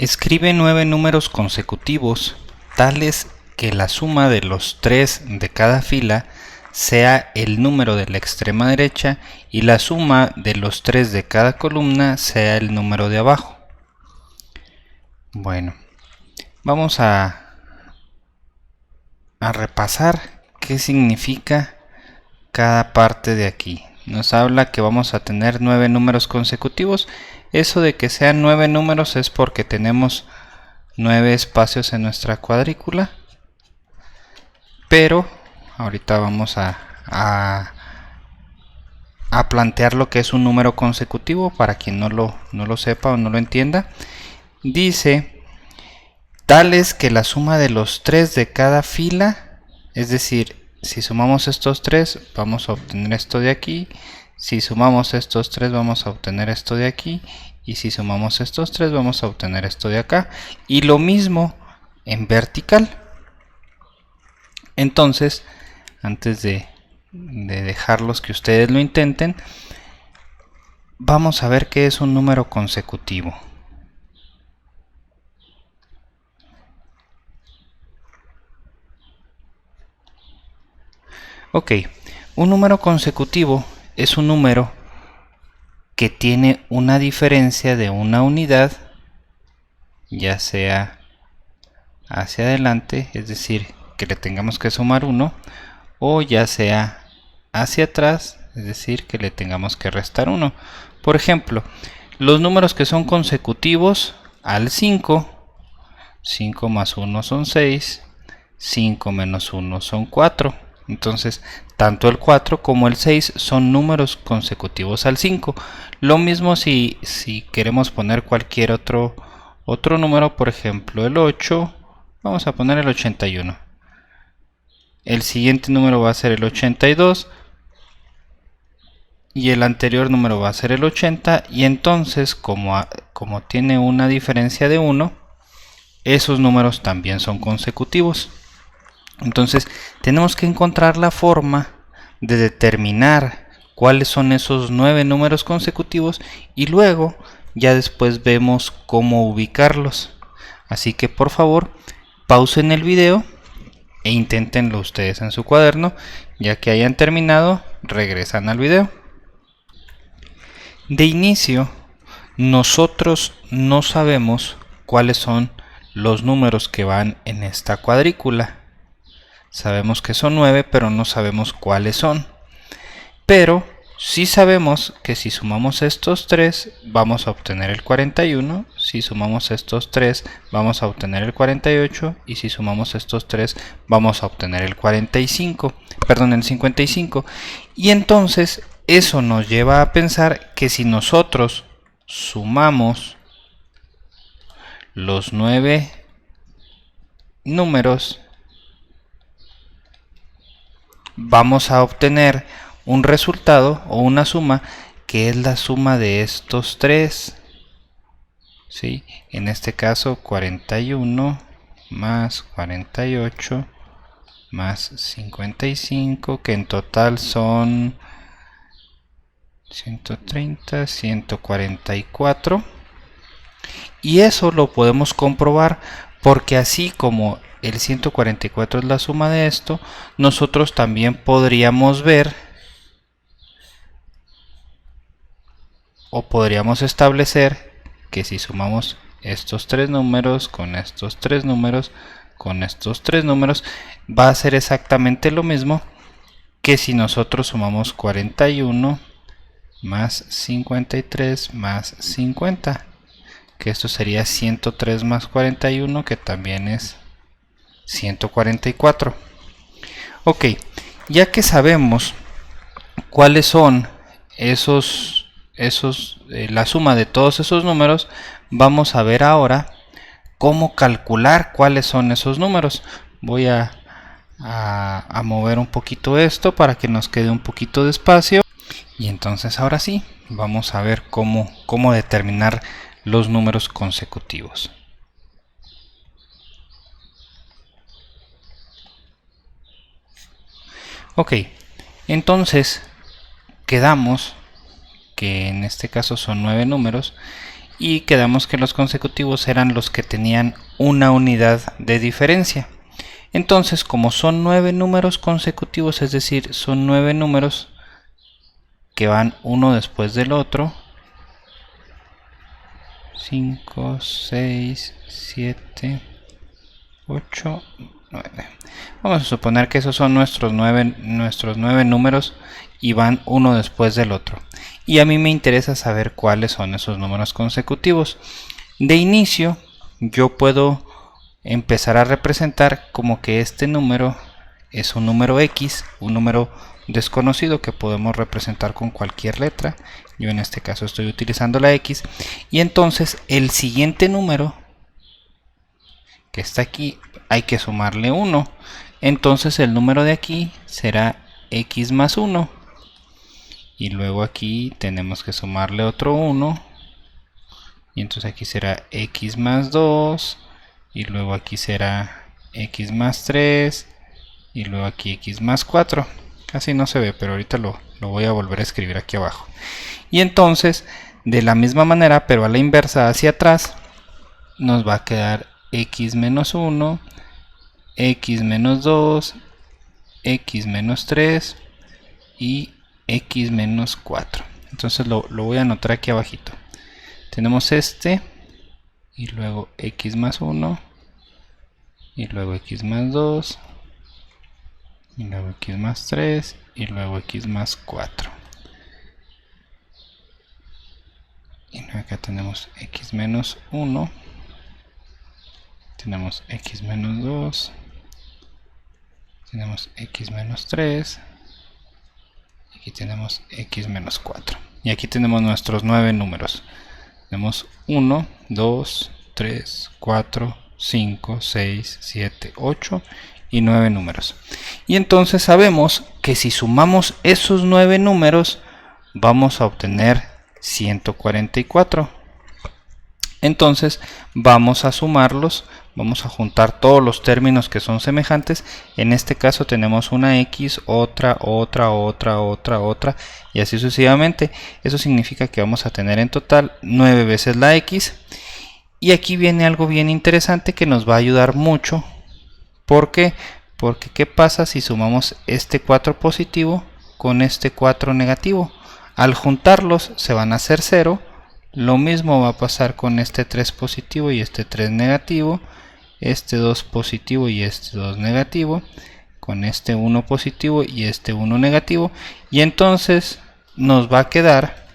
Escribe 9 números consecutivos, tales que la suma de los 3 de cada fila sea el número de la extrema derecha y la suma de los 3 de cada columna sea el número de abajo. Bueno, vamos a repasar qué significa cada parte de aquí. Nos habla que vamos a tener 9 números consecutivos. Eso de que sean 9 números es porque tenemos 9 espacios en nuestra cuadrícula, pero ahorita vamos a plantear lo que es un número consecutivo para quien no lo sepa o no lo entienda. Dice tales que la suma de los 3 de cada fila, es decir, si sumamos estos 3 vamos a obtener esto de aquí, si sumamos estos 3 vamos a obtener esto de aquí, y si sumamos estos 3 vamos a obtener esto de acá, y lo mismo en vertical. Entonces, antes de dejarlos que ustedes lo intenten, vamos a ver qué es un número consecutivo. Ok, un número consecutivo es un número que tiene una diferencia de una unidad, ya sea hacia adelante, es decir, que le tengamos que sumar 1, o ya sea hacia atrás, es decir, que le tengamos que restar 1. Por ejemplo, los números que son consecutivos al 5, 5 más 1 son 6, 5 menos 1 son 4. Entonces, tanto el 4 como el 6 son números consecutivos al 5. Lo mismo si queremos poner cualquier otro número, por ejemplo el 8, vamos a poner el 81. El siguiente número va a ser el 82 y el anterior número va a ser el 80, y entonces como tiene una diferencia de 1, esos números también son consecutivos. Entonces tenemos que encontrar la forma de determinar cuáles son esos 9 números consecutivos y luego ya después vemos cómo ubicarlos. Así que por favor pausen el video e inténtenlo ustedes en su cuaderno. Ya que hayan terminado, regresan al video. De inicio, nosotros no sabemos cuáles son los números que van en esta cuadrícula. Sabemos que son 9, pero no sabemos cuáles son. Pero sí sabemos que si sumamos estos 3 vamos a obtener el 41, si sumamos estos 3 vamos a obtener el 48, y si sumamos estos 3 vamos a obtener el 55. Y entonces eso nos lleva a pensar que si nosotros sumamos los 9 números, vamos a obtener un resultado o una suma que es la suma de estos 3. ¿Sí? En este caso 41 más 48 más 55, que en total son 130, 144. Y eso lo podemos comprobar porque así como el 144 es la suma de esto, nosotros también podríamos ver o podríamos establecer que si sumamos estos 3 números con estos 3 números con estos 3 números, va a ser exactamente lo mismo que si nosotros sumamos 41 más 53 más 50, que esto sería 103 más 41, que también es 144. Ok, ya que sabemos cuáles son la suma de todos esos números, vamos a ver ahora cómo calcular cuáles son esos números. Voy a mover un poquito esto para que nos quede un poquito de espacio, y entonces ahora sí vamos a ver cómo determinar los números consecutivos. Ok, entonces quedamos que en este caso son 9 números y quedamos que los consecutivos eran los que tenían una unidad de diferencia. Entonces, como son 9 números consecutivos, es decir, son 9 números que van uno después del otro, 5, 6, 7, 8, 9. Vamos a suponer que esos son nuestros 9 números y van uno después del otro. Y a mí me interesa saber cuáles son esos números consecutivos. De inicio, yo puedo empezar a representar como que este número es un número X, un número desconocido que podemos representar con cualquier letra. Yo en este caso estoy utilizando la X. Y entonces el siguiente número que está aquí hay que sumarle 1. Entonces el número de aquí será X más 1. Y luego aquí tenemos que sumarle otro 1. Y entonces aquí será X más 2. Y luego aquí será X más 3. Y luego aquí X más 4. Casi no se ve, pero ahorita lo voy a volver a escribir aquí abajo. Y entonces, de la misma manera, pero a la inversa hacia atrás, nos va a quedar X menos 1, X menos 2, X menos 3 y X menos 4. Entonces lo voy a anotar aquí abajito. Tenemos este, y luego X más 1, y luego X más 2, y luego X más 3, y luego X más 4. Y luego acá tenemos X menos 1, tenemos X menos 2, tenemos X menos 3, y aquí tenemos X menos 4. Y aquí tenemos nuestros 9 números. Tenemos 1, 2, 3, 4, 5, 6, 7, 8 y 9 números. Y entonces sabemos que si sumamos esos 9 números vamos a obtener 144. Entonces vamos a sumarlos, vamos a juntar todos los términos que son semejantes. En este caso tenemos una X, otra, y así sucesivamente. Eso significa que vamos a tener en total 9 veces la X. Y aquí viene algo bien interesante que nos va a ayudar mucho. ¿Por qué? Porque ¿qué pasa si sumamos este 4 positivo con este 4 negativo? Al juntarlos se van a hacer 0. Lo mismo va a pasar con este 3 positivo y este 3 negativo, este 2 positivo y este 2 negativo, con este 1 positivo y este 1 negativo, y entonces nos va a quedar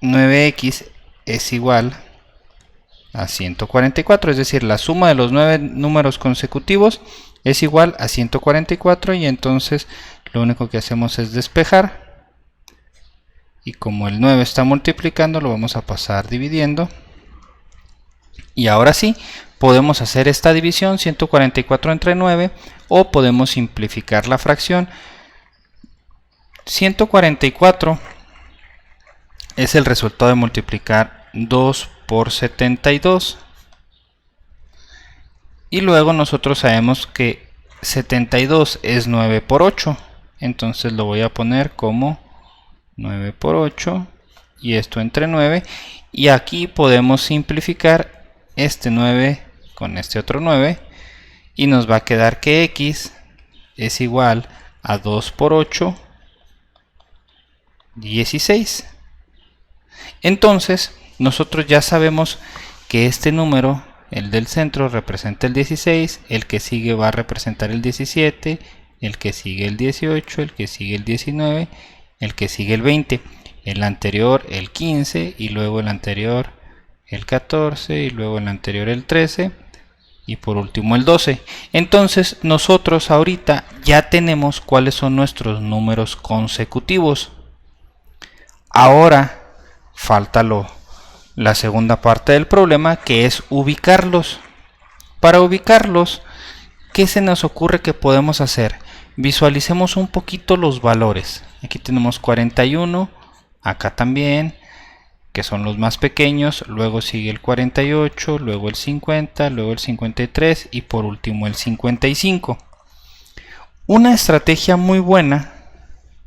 9x es igual a 144, es decir, la suma de los 9 números consecutivos es igual a 144, y entonces lo único que hacemos es despejar. Y como el 9 está multiplicando, lo vamos a pasar dividiendo. Y ahora sí, podemos hacer esta división, 144 entre 9, o podemos simplificar la fracción. 144 es el resultado de multiplicar 2 por 72. Y luego nosotros sabemos que 72 es 9 por 8. Entonces lo voy a poner como 9 por 8 y esto entre 9, y aquí podemos simplificar este 9 con este otro 9 y nos va a quedar que x es igual a 2 por 8, 16. Entonces nosotros ya sabemos que este número, el del centro, representa el 16, el que sigue va a representar el 17, el que sigue el 18, el que sigue el 19, el que sigue el 20, el anterior el 15, y luego el anterior el 14, y luego el anterior el 13, y por último el 12. Entonces nosotros ahorita ya tenemos cuáles son nuestros números consecutivos. Ahora falta la segunda parte del problema, que es ubicarlos. Para ubicarlos, ¿qué se nos ocurre que podemos hacer? Visualicemos un poquito los valores. Aquí tenemos 41, acá también, que son los más pequeños, luego sigue el 48, luego el 50, luego el 53 y por último el 55. Una estrategia muy buena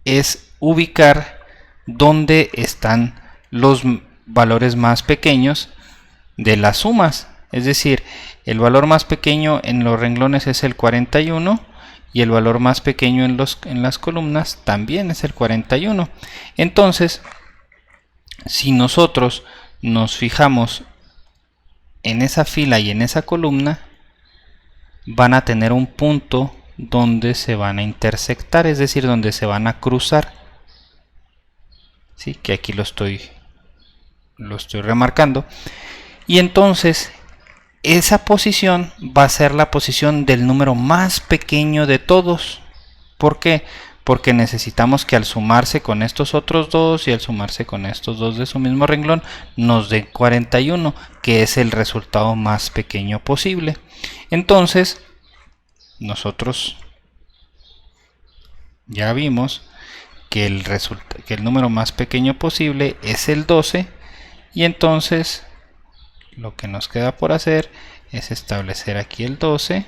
es ubicar dónde están los valores más pequeños de las sumas. Es decir, el valor más pequeño en los renglones es el 41 y el valor más pequeño en las columnas también es el 41. Entonces, si nosotros nos fijamos en esa fila y en esa columna, van a tener un punto donde se van a intersectar, es decir, donde se van a cruzar. ¿Sí? Que aquí lo estoy remarcando. Y entonces esa posición va a ser la posición del número más pequeño de todos. ¿Por qué? Porque necesitamos que al sumarse con estos otros dos y al sumarse con estos dos de su mismo renglón nos dé 41, que es el resultado más pequeño posible. Entonces nosotros ya vimos que el número más pequeño posible es el 12, y entonces lo que nos queda por hacer es establecer aquí el 12,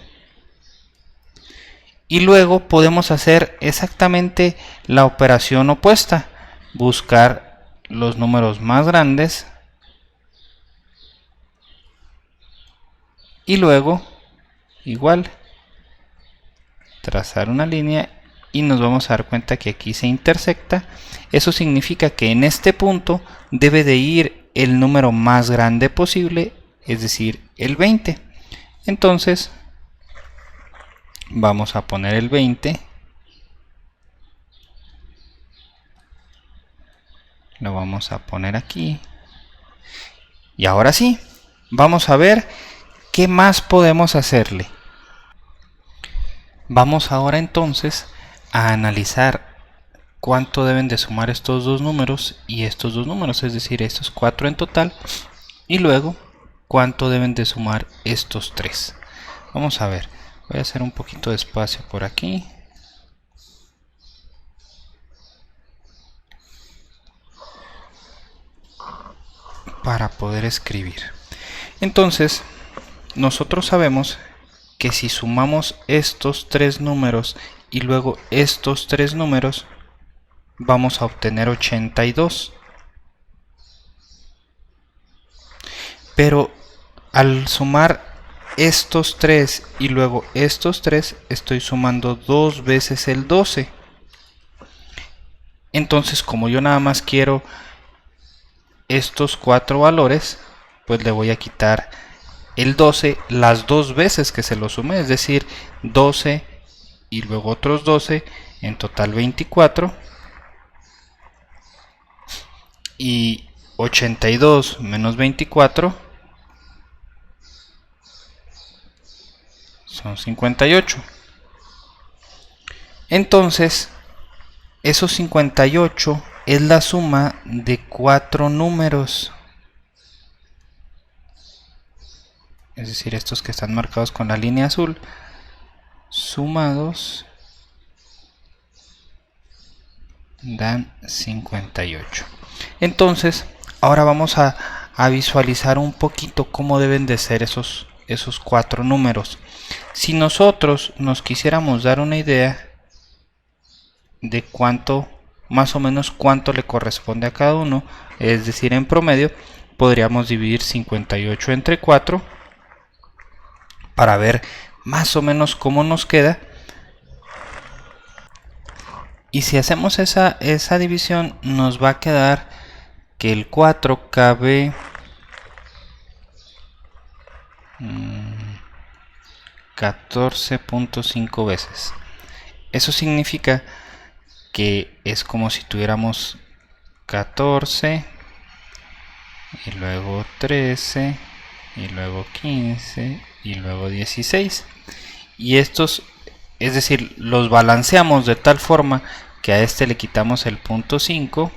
y luego podemos hacer exactamente la operación opuesta, buscar los números más grandes y luego igual trazar una línea, y nos vamos a dar cuenta que aquí se intersecta. Eso significa que en este punto debe de ir el número más grande posible, es decir, el 20. Entonces vamos a poner el 20, lo vamos a poner aquí, y ahora sí, vamos a ver qué más podemos hacerle. Vamos ahora entonces a analizar cuánto deben de sumar estos dos números y estos dos números, es decir, estos 4 en total, y luego cuánto deben de sumar estos 3. Vamos a ver, voy a hacer un poquito de espacio por aquí. Para poder escribir. Entonces, nosotros sabemos que si sumamos estos 3 números y luego estos 3 números, vamos a obtener 82. Pero al sumar estos 3 y luego estos 3, estoy sumando 2 veces el 12. Entonces, como yo nada más quiero estos 4 valores, pues le voy a quitar el 12 las 2 veces que se lo sumé, es decir, 12 y luego otros 12, en total 24, y 82 menos 24 son 58. Entonces, esos 58 es la suma de 4 números. Es decir, estos que están marcados con la línea azul, sumados dan 58. Entonces, ahora vamos a visualizar un poquito cómo deben de ser esos 4 números. Si nosotros nos quisiéramos dar una idea de cuánto, más o menos cuánto le corresponde a cada uno, es decir, en promedio, podríamos dividir 58 entre 4 para ver más o menos cómo nos queda. Y si hacemos esa división, nos va a quedar que el 4 cabe 14.5 veces. Eso significa que es como si tuviéramos 14 y luego 13 y luego 15 y luego 16, y estos, es decir, los balanceamos de tal forma que a este le quitamos el punto 5,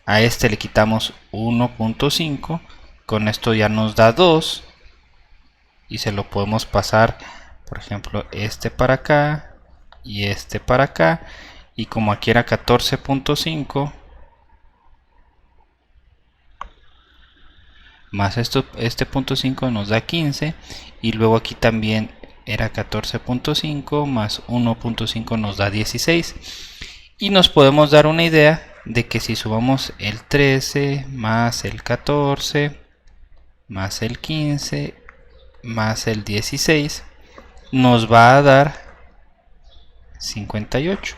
a este le quitamos 1.5, con esto ya nos da 2, y se lo podemos pasar, por ejemplo, este para acá y este para acá, y como aquí era 14.5 más este punto 5 nos da 15, y luego aquí también era 14.5 más 1.5 nos da 16, y nos podemos dar una idea de que si sumamos el 13 más el 14 más el 15 más el 16 nos va a dar 58.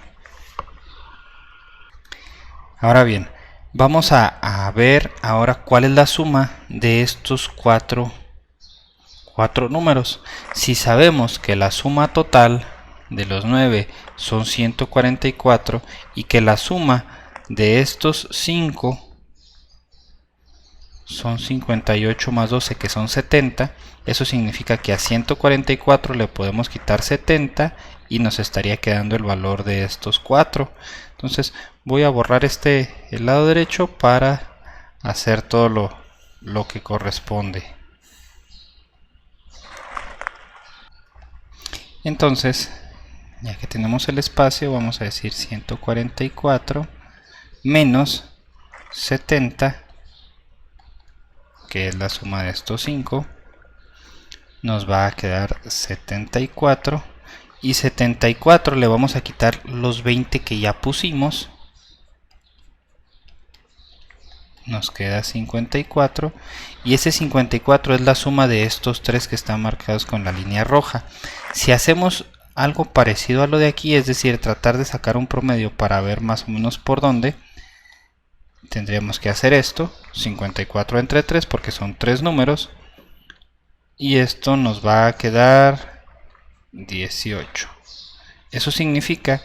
Ahora bien, vamos a ver ahora cuál es la suma de estos cuatro números. Si sabemos que la suma total de los 9 son 144 y que la suma de estos 5 son 58 más 12, que son 70, eso significa que a 144 le podemos quitar 70 y nos estaría quedando el valor de estos 4. Entonces voy a borrar el lado derecho para hacer todo lo que corresponde. Entonces, ya que tenemos el espacio, vamos a decir 144 menos 70, que es la suma de estos 5, nos va a quedar 74, y 74 le vamos a quitar los 20 que ya pusimos, nos queda 54, y ese 54 es la suma de estos 3 que están marcados con la línea roja. Si hacemos algo parecido a lo de aquí, es decir, tratar de sacar un promedio para ver más o menos por dónde, tendríamos que hacer esto, 54 entre 3, porque son 3 números, y esto nos va a quedar 18. Eso significa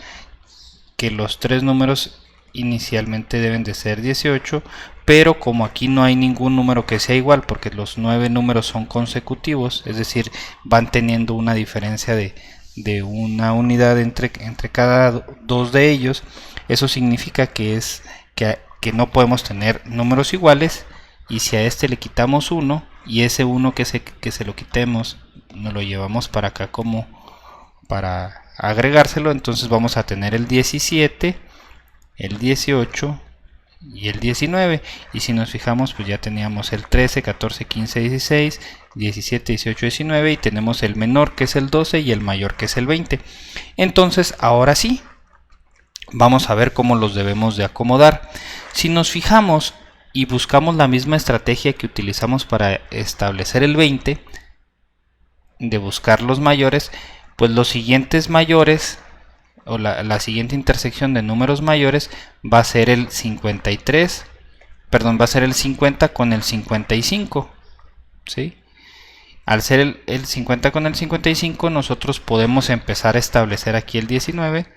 que los 3 números inicialmente deben de ser 18, pero como aquí no hay ningún número que sea igual, porque los 9 números son consecutivos, es decir, van teniendo una diferencia de una unidad entre cada dos de ellos, eso significa que no podemos tener números iguales, y si a este le quitamos 1 y ese 1 que se lo quitemos nos lo llevamos para acá como para agregárselo, entonces vamos a tener el 17, el 18 y el 19, y si nos fijamos pues ya teníamos el 13, 14, 15, 16, 17, 18, 19, y tenemos el menor que es el 12 y el mayor que es el 20. Entonces ahora sí, vamos a ver cómo los debemos de acomodar. Si nos fijamos y buscamos la misma estrategia que utilizamos para establecer el 20, de buscar los mayores, pues los siguientes mayores, o la siguiente intersección de números mayores va a ser el 53, perdón, va a ser el 50 con el 55, ¿sí? Al ser el 50 con el 55, nosotros podemos empezar a establecer aquí el 19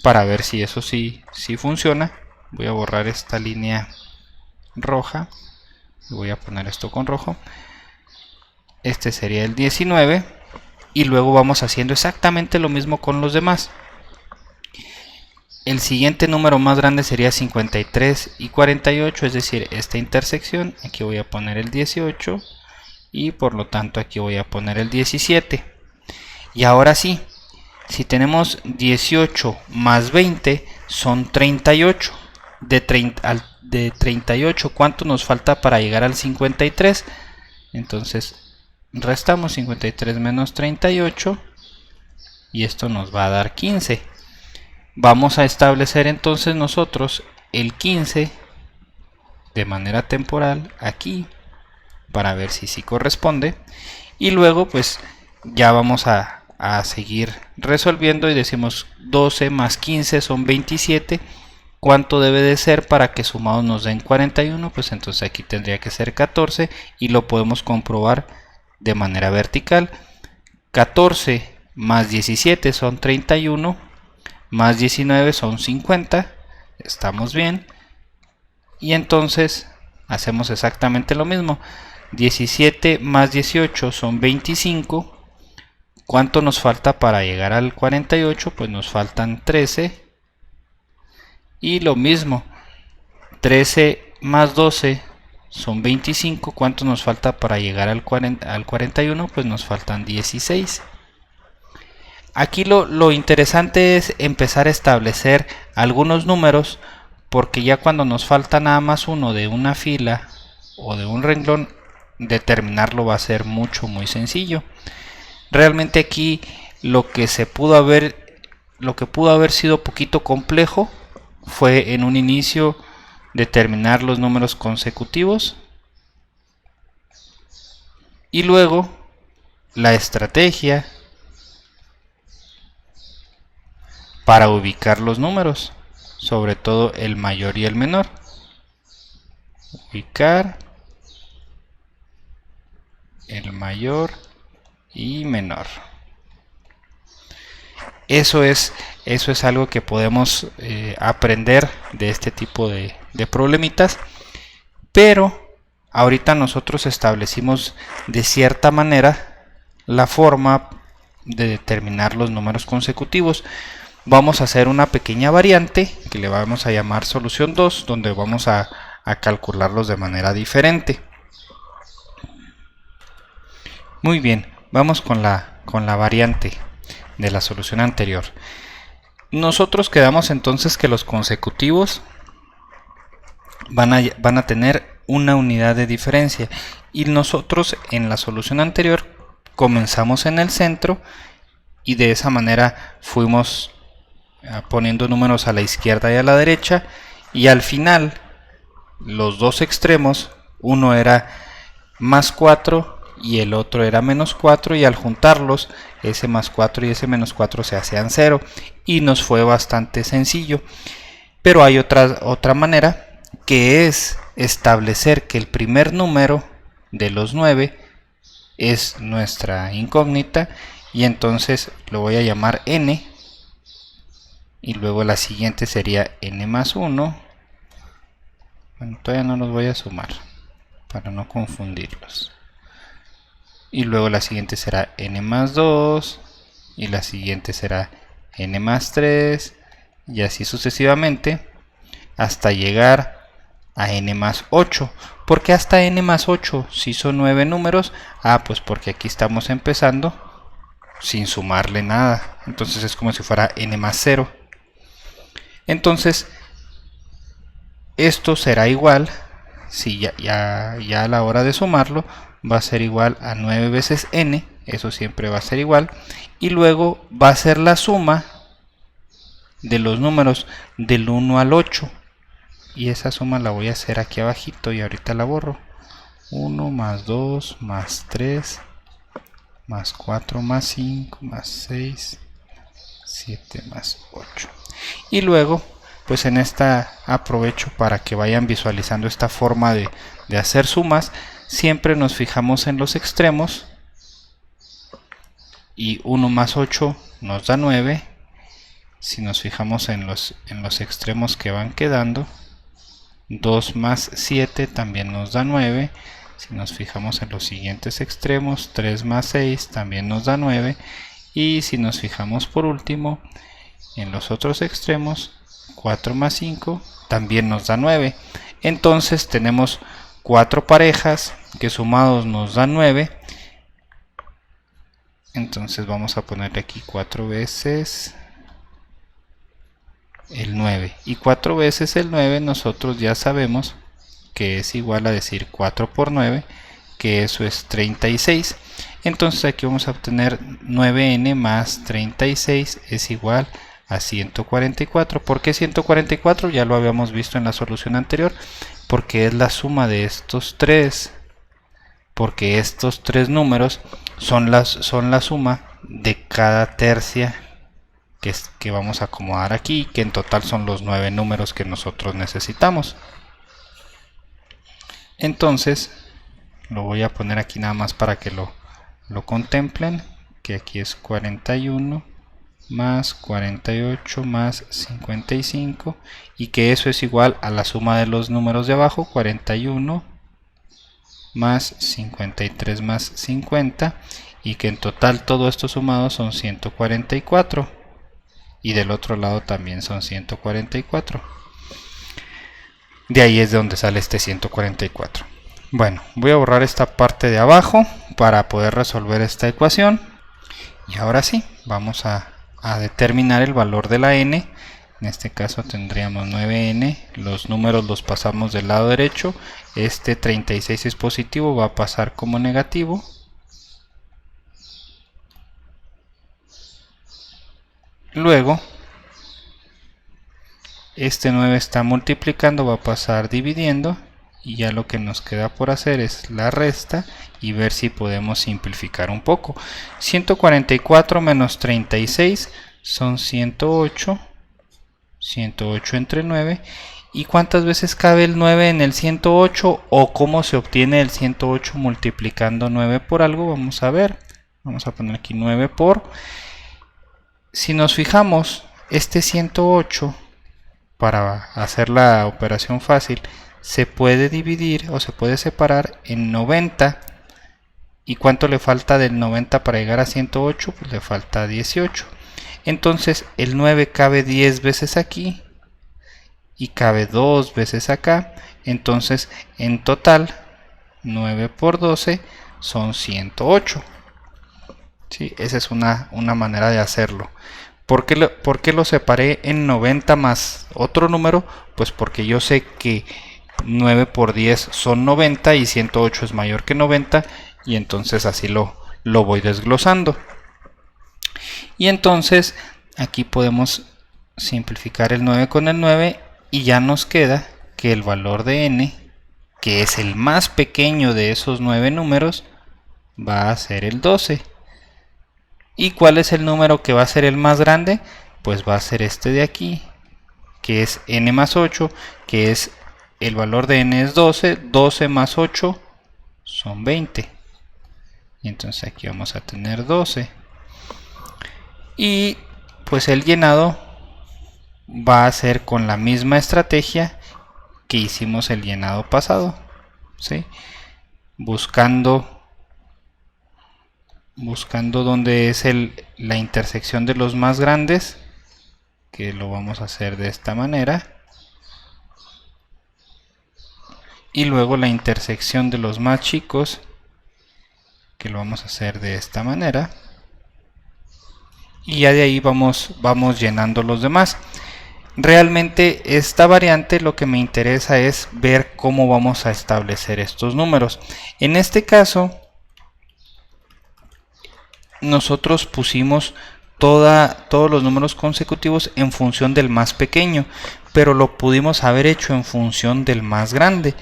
para ver si eso sí funciona. Voy a borrar esta línea roja y voy a poner esto con rojo. Este sería el 19, y luego vamos haciendo exactamente lo mismo con los demás. El siguiente número más grande sería 53 y 48, es decir, esta intersección. Aquí voy a poner el 18 y por lo tanto aquí voy a poner el 17. Y ahora sí, si tenemos 18 más 20 son 38. De 38, ¿cuánto nos falta para llegar al 53? Entonces restamos 53 menos 38 y esto nos va a dar 15. Vamos a establecer entonces nosotros el 15 de manera temporal aquí para ver si sí corresponde, y luego pues ya vamos a seguir resolviendo y decimos 12 más 15 son 27. ¿Cuánto debe de ser para que sumados nos den 41? Pues entonces aquí tendría que ser 14 y lo podemos comprobar de manera vertical. 14 más 17 son 31, más 19 son 50, estamos bien. Y entonces hacemos exactamente lo mismo. 17 más 18 son 25. ¿Cuánto nos falta para llegar al 48? Pues nos faltan 13. Y lo mismo, 13 más 12 son 25. ¿Cuánto nos falta para llegar al 41? Pues nos faltan 16. Aquí lo interesante es empezar a establecer algunos números, porque ya cuando nos falta nada más uno de una fila o de un renglón, determinarlo va a ser muy sencillo. Realmente aquí lo que pudo haber sido poquito complejo fue en un inicio determinar los números consecutivos y luego la estrategia para ubicar los números, sobre todo el mayor y el menor. Ubicar el mayor y menor. Eso es algo que podemos aprender de este tipo de problemitas, pero ahorita nosotros establecimos de cierta manera la forma de determinar los números consecutivos. Vamos a hacer una pequeña variante que le vamos a llamar solución 2, donde vamos a calcularlos de manera diferente. Muy bien, vamos con la variante de la solución anterior. Nosotros quedamos entonces que los consecutivos van a tener una unidad de diferencia, y nosotros en la solución anterior comenzamos en el centro y de esa manera fuimos poniendo números a la izquierda y a la derecha, y al final los dos extremos, uno era más 4 y el otro era menos 4, y al juntarlos ese más 4 y ese menos 4 se hacían 0, y nos fue bastante sencillo. Pero hay otra manera, que es establecer que el primer número de los 9 es nuestra incógnita, y entonces lo voy a llamar n, y luego la siguiente sería n más 1. Bueno, todavía no los voy a sumar para no confundirlos. Y luego la siguiente será n más 2, y la siguiente será n más 3, y así sucesivamente hasta llegar a n más 8. ¿Por qué hasta n más 8 si son 9 números? Pues porque aquí estamos empezando sin sumarle nada, entonces es como si fuera n más 0. Entonces esto será igual, si ya a la hora de sumarlo, va a ser igual a 9 veces n, eso siempre va a ser igual, y luego va a ser la suma de los números del 1 al 8, y esa suma la voy a hacer aquí abajito y ahorita la borro. 1 más 2 más 3 más 4 más 5 más 6, 7 más 8. Y luego, pues en esta aprovecho para que vayan visualizando esta forma de hacer sumas. Siempre nos fijamos en los extremos, y 1 más 8 nos da 9. Si nos fijamos en los extremos que van quedando, 2 más 7 también nos da 9. Si nos fijamos en los siguientes extremos, 3 más 6 también nos da 9. Y si nos fijamos por último en los otros extremos, 4 más 5 también nos da 9. Entonces tenemos 4 parejas que sumados nos dan 9. Entonces vamos a ponerle aquí 4 veces el 9. Y 4 veces el 9 nosotros ya sabemos que es igual a decir 4 por 9, que eso es 36. Entonces aquí vamos a obtener 9n más 36 es igual a 144. ¿Por qué 144? Ya lo habíamos visto en la solución anterior, porque es la suma de estos tres, porque estos tres números son la suma de cada tercia que vamos a acomodar aquí, que en total son los 9 números que nosotros necesitamos. Entonces lo voy a poner aquí nada más para que lo contemplen, que aquí es 41 más 48 más 55, y que eso es igual a la suma de los números de abajo, 41 más 53 más 50, y que en total todo esto sumado son 144, y del otro lado también son 144. De ahí es de donde sale este 144. Bueno, voy a borrar esta parte de abajo para poder resolver esta ecuación, y ahora sí, vamos a determinar el valor de la n. En este caso tendríamos 9n, los números los pasamos del lado derecho, este 36 es positivo, va a pasar como negativo. Luego Este 9 está multiplicando, va a pasar dividiendo, y ya lo que nos queda por hacer es la resta y ver si podemos simplificar un poco. 144 menos 36 son 108. 108 entre 9. ¿Y cuántas veces cabe el 9 en el 108? ¿O cómo se obtiene el 108 multiplicando 9 por algo? Vamos a ver. Vamos a poner aquí 9 por. Si nos fijamos, este 108, para hacer la operación fácil, se puede dividir o se puede separar en 90. ¿Y cuánto le falta del 90 para llegar a 108? Pues le falta 18. Entonces el 9 cabe 10 veces aquí y cabe 2 veces acá. Entonces en total 9 por 12 son 108. ¿Sí? Esa es una manera de hacerlo. ¿Por qué lo separé en 90 más otro número? Pues porque yo sé que 9 por 10 son 90 y 108 es mayor que 90, y entonces así lo voy desglosando. Y entonces aquí podemos simplificar el 9 con el 9 y ya nos queda que el valor de n, que es el más pequeño de esos 9 números, va a ser el 12. ¿Y cuál es el número que va a ser el más grande? Pues va a ser este de aquí, que es n más 8, que es el valor de n es 12. 12 más 8 son 20. Y entonces aquí vamos a tener 12. Y pues el llenado va a ser con la misma estrategia que hicimos el llenado pasado, ¿sí? Buscando dónde es la intersección de los más grandes, que lo vamos a hacer de esta manera, y luego la intersección de los más chicos, que lo vamos a hacer de esta manera, y ya de ahí vamos llenando los demás. Realmente esta variante lo que me interesa es ver cómo vamos a establecer estos números. En este caso nosotros pusimos todos los números consecutivos en función del más pequeño, pero lo pudimos haber hecho en función del más grande,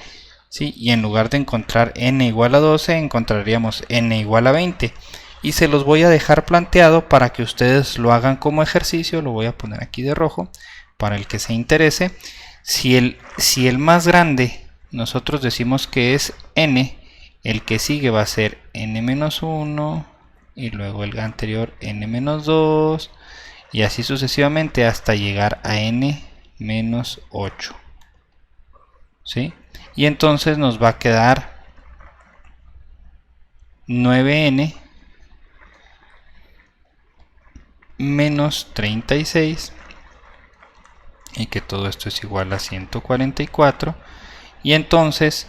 ¿sí? Y en lugar de encontrar n igual a 12, encontraríamos n igual a 20. Y se los voy a dejar planteado para que ustedes lo hagan como ejercicio. Lo voy a poner aquí de rojo para el que se interese. Si el más grande nosotros decimos que es n, el que sigue va a ser n-1, y luego el anterior n-2, y así sucesivamente hasta llegar a n-8. ¿Sí? Y entonces nos va a quedar 9n menos 36, y que todo esto es igual a 144, y entonces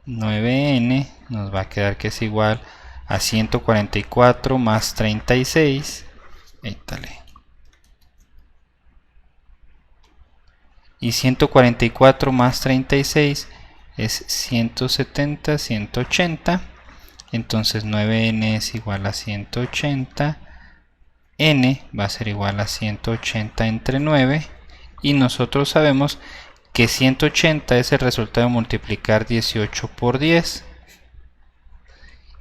9n nos va a quedar que es igual a 144 más 36, y 144 más 36 es 170, 180, entonces 9n es igual a 180, n va a ser igual a 180 entre 9, y nosotros sabemos que 180 es el resultado de multiplicar 18 por 10.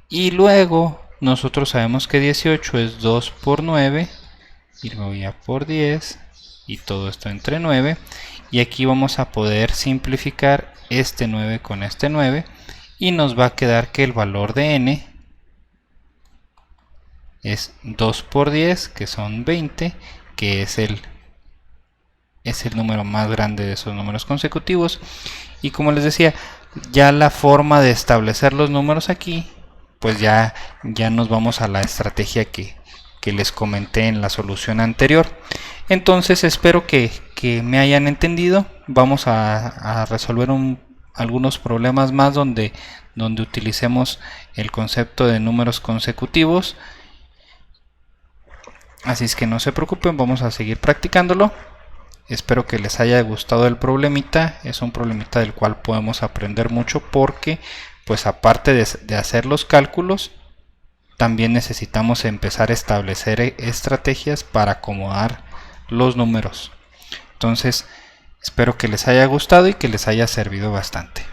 Y luego nosotros sabemos que 18 es 2 por 9, y luego ya por 10, y todo esto entre 9. Y aquí vamos a poder simplificar este 9 con este 9, y nos va a quedar que el valor de n es 2 por 10, que son 20, que es el número más grande de esos números consecutivos. Y como les decía, ya la forma de establecer los números aquí, pues ya nos vamos a la estrategia que les comenté en la solución anterior. Entonces espero que me hayan entendido. Vamos a resolver algunos problemas más donde utilicemos el concepto de números consecutivos. Así es que no se preocupen, vamos a seguir practicándolo. Espero que les haya gustado el problemita. Es un problemita del cual podemos aprender mucho, porque pues aparte de hacer los cálculos, también necesitamos empezar a establecer estrategias para acomodar los números. Entonces Espero que les haya gustado y que les haya servido bastante.